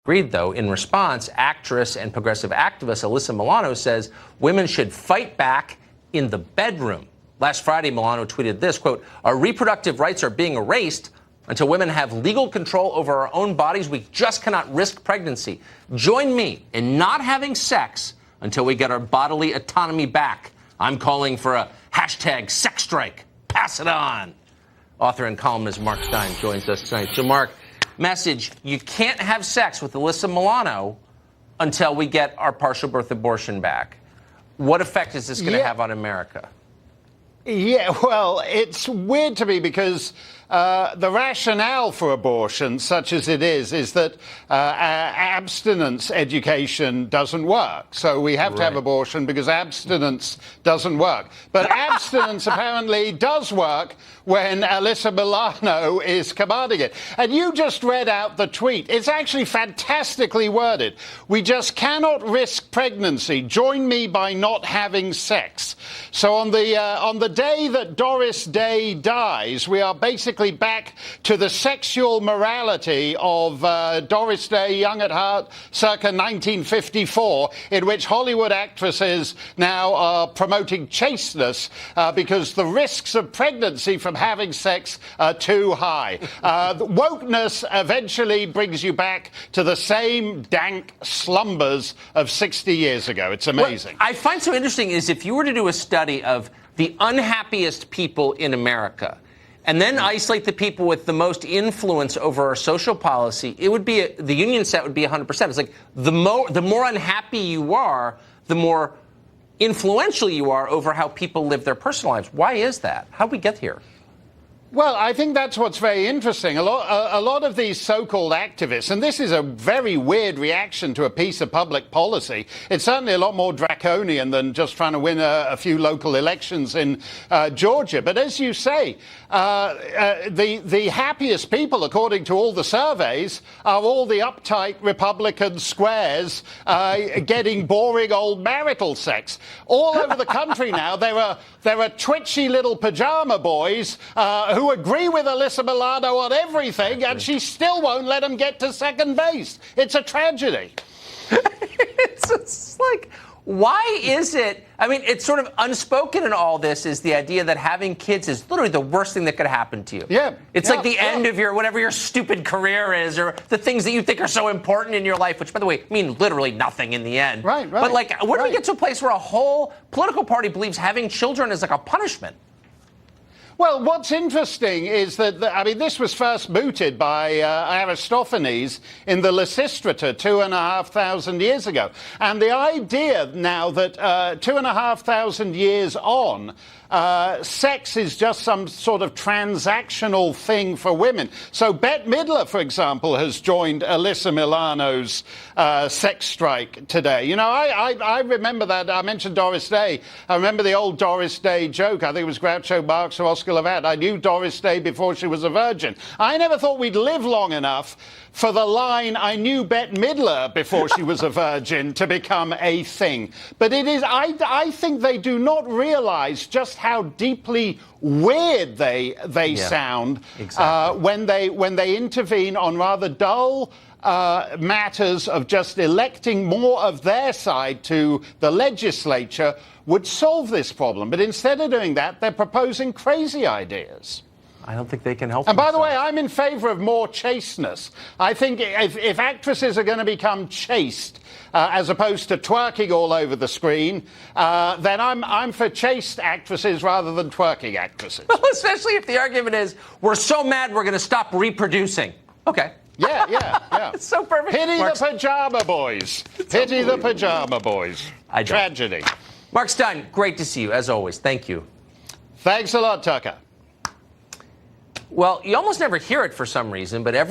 Agreed, though. In response, actress and progressive activist Alyssa Milano says women should fight back in the bedroom. Last Friday, Milano tweeted this, quote, "Our reproductive rights are being erased. Until women have legal control over our own bodies, we just cannot risk pregnancy. Join me in not having sex until we get our bodily autonomy back. I'm calling for a hashtag sex strike. Pass it on." Author and columnist Mark Steyn joins us tonight. So, Mark, message, you can't have sex with Alyssa Milano until we get our partial birth abortion back. What effect is this going to have on America? Yeah, well, it's weird to me because the rationale for abortion, such as it is that abstinence education doesn't work. So we have to have abortion because abstinence doesn't work. But abstinence apparently does work when Alyssa Milano is commanding it. And you just read out the tweet. It's actually fantastically worded. "We just cannot risk pregnancy. Join me by not having sex." So on the day that Doris Day dies, we are basically back to the sexual morality of Doris Day, young at heart, circa 1954, in which Hollywood actresses now are promoting chasteness because the risks of pregnancy from having sex are too high. Wokeness eventually brings you back to the same dank slumbers of 60 years ago. It's amazing. What I find so interesting is if you were to do a study of the unhappiest people in America and then isolate the people with the most influence over our social policy, it would be the union set would be 100%. It's like the more unhappy you are, the more influential you are over how people live their personal lives. Why is that? How did we get here? Well, I think that's what's very interesting. A lot of these so-called activists, and this is a very weird reaction to a piece of public policy. It's certainly a lot more draconian than just trying to win a few local elections in Georgia. But as you say, the happiest people, according to all the surveys, are all the uptight Republican squares getting boring old marital sex. All over the country now, there are twitchy little pajama boys who agree with Alyssa Milano on everything, and she still won't let them get to second base. It's a tragedy. It's like, why is it? I mean, it's sort of unspoken in all this is the idea that having kids is literally the worst thing that could happen to you. Yeah. It's like the end of whatever your stupid career is, or the things that you think are so important in your life, which, by the way, mean literally nothing in the end. Right. But, like, where do we get to a place where a whole political party believes having children is like a punishment? Well, what's interesting is that, this was first mooted by Aristophanes in the Lysistrata 2,500 years ago. And the idea now that 2,500 years on, sex is just some sort of transactional thing for women. So Bette Midler, for example, has joined Alyssa Milano's sex strike today. You know, I remember that. I mentioned Doris Day. I remember the old Doris Day joke. I think it was Groucho Marx or Oscar Levant. I knew Doris Day before she was a virgin. I never thought we'd live long enough for the line, "I knew Bette Midler before she was a virgin," to become a thing. But it is, I think they do not realize just how deeply weird they sound when they intervene on rather dull matters of just electing more of their side to the legislature would solve this problem. But instead of doing that, they're proposing crazy ideas. I don't think they can help. And by the way, I'm in favor of more chasteness. I think if actresses are going to become chaste, as opposed to twerking all over the screen, then I'm for chaste actresses rather than twerking actresses. Well, especially if the argument is, we're so mad we're going to stop reproducing. Okay. Yeah. It's so perfect. Pity the pajama boys. Pity the pajama boys. Tragedy. Mark Steyn, great to see you, as always. Thank you. Thanks a lot, Tucker. Well, you almost never hear it for some reason, but every